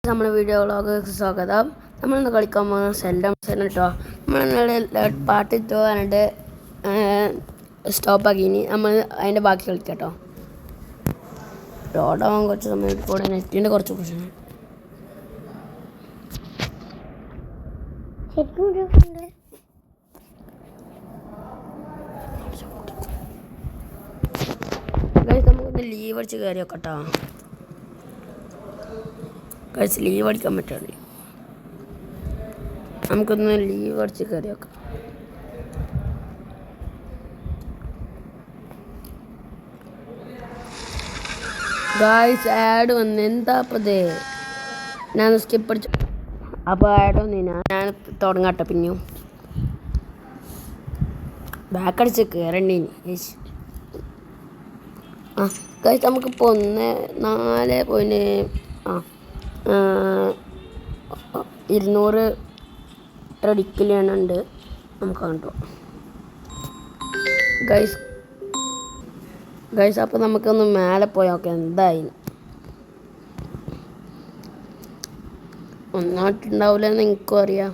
നമ്മുടെ വീഡിയോ വ്ളോഗിലേക്ക് സ്വാഗതം. നമ്മളിന്ന് കളിക്കാൻ പോകുന്ന സെൽഡം കേട്ടോ. നമ്മളിന്നലെ പാട്ട് ഇട്ടോ പറഞ്ഞിട്ട് സ്റ്റോപ്പാക്കി. ഇനി നമ്മൾ അതിൻ്റെ ബാക്കി കളിക്കാം കേട്ടോ. ലോഡാവാൻ കുറച്ച് സമയം കൂടെ നെറ്റിൻ്റെ കുറച്ച് പ്രശ്നം. നമുക്കൊന്ന് ലീവ് അടിച്ച് കയറി നോക്കട്ടോ. കഴിച്ച് ലീവ് അടിക്കാൻ പറ്റുള്ളൂ. നമുക്കൊന്ന് ലീവ് അടിച്ച് കയറി വെക്കാം. ഗായ്സ് ആഡ് വന്ന് എന്താ അപ്പം ഇത്? ഞാൻ സ്കിപ്പ് അടിച്ചു. അപ്പോൾ ആഡ് വന്നിനാ ഞാൻ തുടങ്ങാട്ടെ. പിന്നെയും ബാക്ക് അടിച്ച് കയറണ്ടീനി. ഗായ്സ് നമുക്കിപ്പോൾ 200 ട്രഡിക്കലുണ്ട് നമുക്ക് കണ്ടോ ഗൈസ്. അപ്പോൾ നമുക്കൊന്ന് മേലെ പോയൊക്കെ എന്തായാലും ഒന്നായിട്ടുണ്ടാവില്ലെന്ന് എനിക്കും അറിയാം.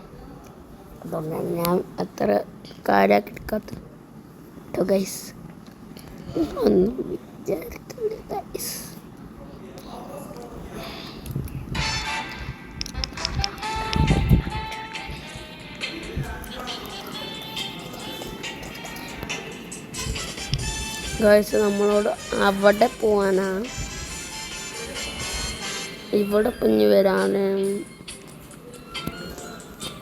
അതുകൊണ്ടാണ് ഞാൻ അത്ര കാര്യമാക്കി എടുക്കാത്തത് കേട്ടോ ഗൈസ്. ഒന്നും വിചാരിക്കില്ല ഗൈസ്. ഗൈസ് നമ്മളോട് അവിടെ പോവാനാണ്. ഇവിടെ കുഞ്ഞ് വരാണ്.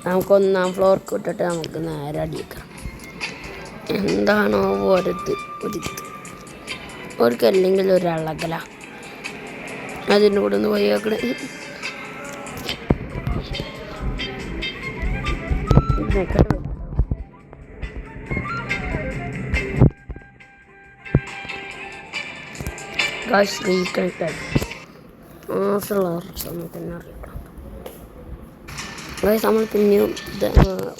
നമുക്ക് 1ാം ഫ്ലോർക്ക് ഇട്ടിട്ട് നമുക്ക് നേരെ അടിക്കണം. എന്താണോ ഒരിക്കല്ലെങ്കിൽ ഒരളകല അതിൻ്റെ കൂടെ ഒന്ന് പോയി വെക്കണേ. നമ്മൾ പിന്നെയും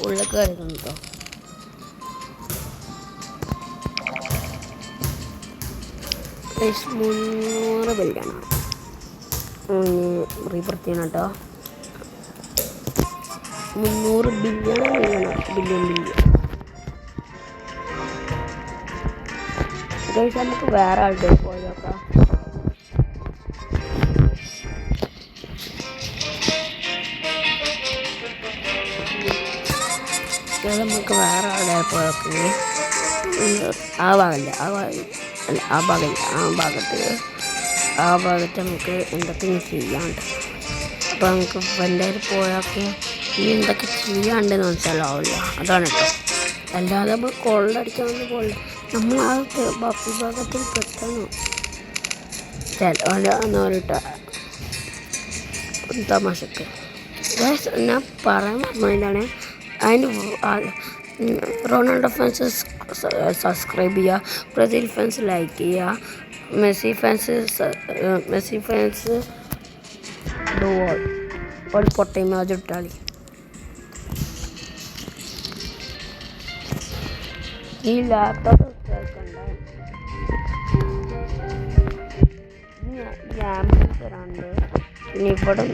ഉള്ളിൽ കയറിക്കുന്നു കേട്ടോ. ഗൈസ് 300 ബില്യൺ റീപ്രത്യാണ് കേട്ടോ. 300 ബില്യൺ. ഗൈസ് നമുക്ക് വേറെ ആളുടെ പോയോക്കാം. നമുക്ക് വേറെ ആളുടെ പോയൊക്കെ ആ ഭാഗത്ത് നമുക്ക് എന്തൊക്കെ ചെയ്യാണ്ട്. അപ്പോൾ നമുക്ക് എല്ലാവരും പോയൊക്കെ ഇനി എന്തൊക്കെ ചെയ്യാണ്ടെന്ന് മനസ്സിലാവില്ല. അതാണ് കേട്ടോ. അല്ലാതെ നമ്മൾ കൊള്ളടിക്കാമെന്ന് പോലെ നമ്മൾ ആ വിഭാഗത്തിൽ പെട്ടെന്ന് ചിലവെന്ന് പറഞ്ഞിട്ട് തമാശക്ക് ഞാൻ പറയാൻ പറഞ്ഞതാണ്. അതിന് റൊണാൾഡോ ഫാൻസ് സബ്സ്ക്രൈബ് ചെയ്യുക, ബ്രസീൽ ഫാൻസ് ലൈക്ക് ചെയ്യുക, മെസ്സി ഫാൻസ് ഒരു പൊട്ടയും അത് ഇട്ടാളി. ഈ ലാപ്ടോപ്പ് ആംബുലൻസ് വരാണ്ട്. പിന്നെ ഇവിടെ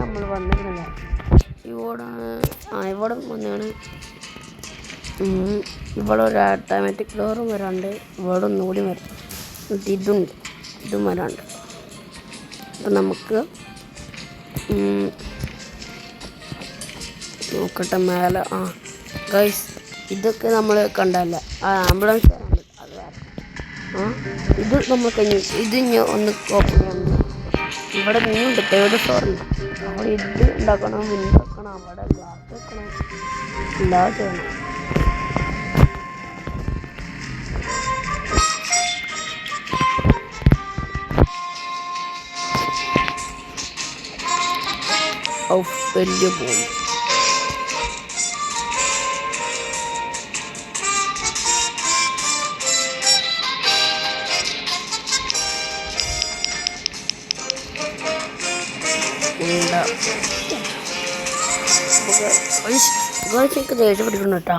നമ്മൾ വന്നിരുന്നില്ല. ഇവിടെ വന്നാണ്. ഇവിടെ ഒരു ഓട്ടോമാറ്റിക് ഡോറും വരാണ്ട്. ഇവിടെ ഒന്നുകൂടി വരാം. ഇതും വരാണ്ട്. അപ്പം നമുക്ക് നോക്കട്ടെ മേലെ. ഗൈസ് ഇതൊക്കെ നമ്മൾ കണ്ടല്ല. ആംബുലൻസ് വരാണ്ട്. അത് വേറെ. ഇത് നമ്മൾ കഴിഞ്ഞു. ഇത് ഇനി ഒന്ന് ഓപ്പൺ ചെയ്യാൻ. ഇവിടെ മീനുണ്ട്. 3rd ഫ്ലോറുണ്ട്. അവിടെ ഇത് ഉണ്ടാക്കണം, ഉണ്ടാക്കണം, അവിടെ ഗ്ലാസ് വെക്കണം, എല്ലാം ചെയ്യണം. വലിയ പോകും. ഗൈസ് എനിക്ക് ദേഷ്യം പിടിക്കണം കേട്ടോ.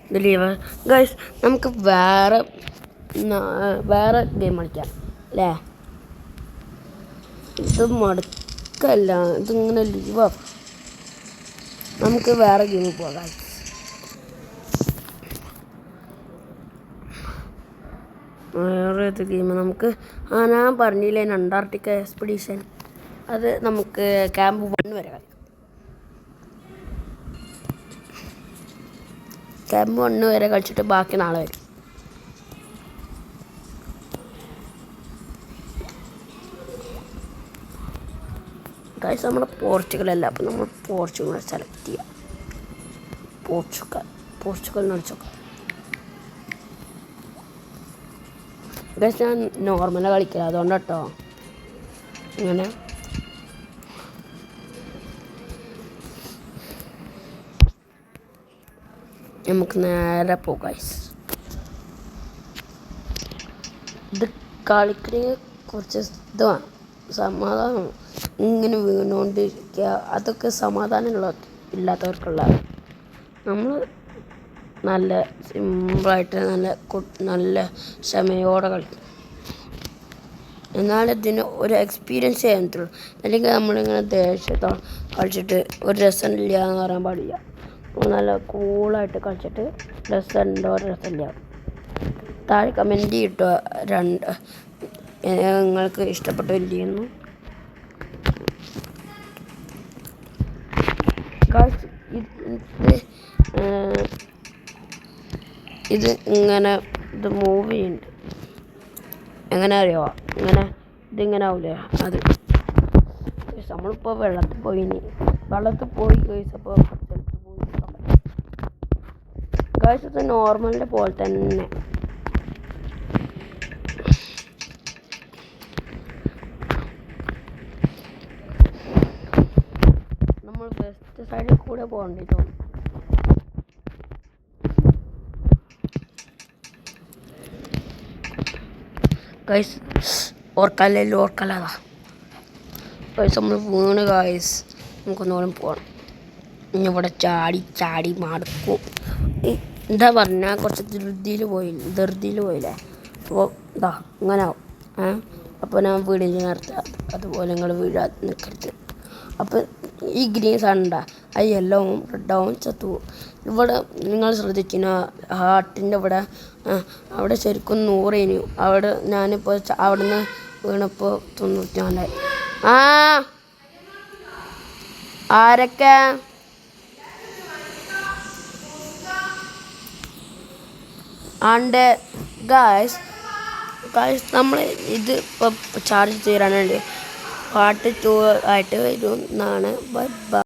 ഇത് ലീവ് ഗൈസ്. നമുക്ക് വേറെ ഗെയിം കളിക്കാം അല്ലേ? ഇത് മടുക്ക നിൽക്കല്ല, ഇതിങ്ങനെ ലീവാണ്. നമുക്ക് വേറെ ഗെയിമിൽ പോകാം. വേറെ ഏത് ഗെയിം നമുക്ക് ഞാൻ പറഞ്ഞില്ലേ അന്റാർട്ടിക്ക എക്സ്പെഡീഷൻ, അത് നമുക്ക് ക്യാമ്പ് 1 വരെ കളിക്കാം. ക്യാമ്പ് 1 വരെ കളിച്ചിട്ട് ബാക്കി നാളെ വരും. ഗൈസ് നമ്മുടെ പോർച്ചുഗലല്ല, അപ്പം നമ്മൾ പോർച്ചുഗൽ സെലക്ട് ചെയ്യാം. പോർച്ചുഗൽ കളിച്ചോക്കാം. ഗൈസ് ഞാൻ നോർമലാണ് കളിക്കില്ല, അതുകൊണ്ട് കേട്ടോ ഇങ്ങനെ. നമുക്ക് നേരെ പോകാം. ഇത് കളിക്കണമെങ്കിൽ കുറച്ച് ഇതാണ് സമാധാനം. ഇങ്ങനെ വീണുകൊണ്ടിരിക്കുക, അതൊക്കെ സമാധാനമുള്ള ഇല്ലാത്തവർക്കുള്ള. നമ്മൾ നല്ല സിമ്പിളായിട്ട് നല്ല ക്ഷമയോടെ കളിക്കും. എന്നാലും ഇതിന് ഒരു എക്സ്പീരിയൻസ് ചെയ്യാൻ പറ്റുള്ളൂ. അല്ലെങ്കിൽ നമ്മളിങ്ങനെ ദേഷ്യത്തോടെ കളിച്ചിട്ട് ഒരു രസമില്ല എന്ന് പറയാൻ പാടില്ല. നല്ല കൂളായിട്ട് കളിച്ചിട്ട് രസമുണ്ടോ രസമില്ല. താഴെ കമൻറ്റ് ചെയ്തിട്ടോ നിങ്ങൾക്ക് ഇഷ്ടപ്പെട്ടില്ലെന്നു. ഇത് ഇങ്ങനെ ഇത് മൂവ് ചെയ്യുന്നുണ്ട്. എങ്ങനെ അറിയാമോ? ഇതിങ്ങനെ ആവില്ലേ അത്. നമ്മളിപ്പോൾ വെള്ളത്തിൽ പോയി കഴിച്ചപ്പോൾ കഴിച്ചത് നോർമലിൻ്റെ പോലെ തന്നെ. നമ്മൾ വെസ്റ്റ് സൈഡിൽ കൂടെ പോകേണ്ടിട്ടോ. ഗൈസ് ഓർക്കല്ലതാ ഗൈസ്, നമ്മൾ വീണ് ഗൈസ്. നമുക്കൊന്നുകൂടെ പോകണം. ഇനി ഇവിടെ ചാടി മടക്കും. എന്താ പറഞ്ഞാൽ കുറച്ച് ധൃതിയിൽ പോയില്ലേ. അപ്പോൾ ഇങ്ങനെ ആവും. അപ്പോൾ ഞാൻ വീടിൽ നിർത്തുക, അതുപോലെ നിങ്ങൾ വീഴാതെ നിൽക്കരുത്. അപ്പോൾ ഈ ഗ്രീൻ സാധനം ആ യെല്ലോവും റെഡാവും ചത്തുപോകും. ഇവിടെ നിങ്ങൾ ശ്രദ്ധിക്കുന്ന ഹാർട്ടിൻ്റെ അവിടെ ശരിക്കും 100 അവിടെ ഞാനിപ്പോൾ അവിടെ നിന്ന് വീണപ്പോൾ 94. ആരൊക്കെ ആണ്ട് ഗായ്സ് നമ്മൾ ഇത് ഇപ്പോൾ ചാർജ് ചെയ്യാനുണ്ട്. പാർട്ട് 2 ആയിട്ട് വരും എന്നാണ്. Bye bye.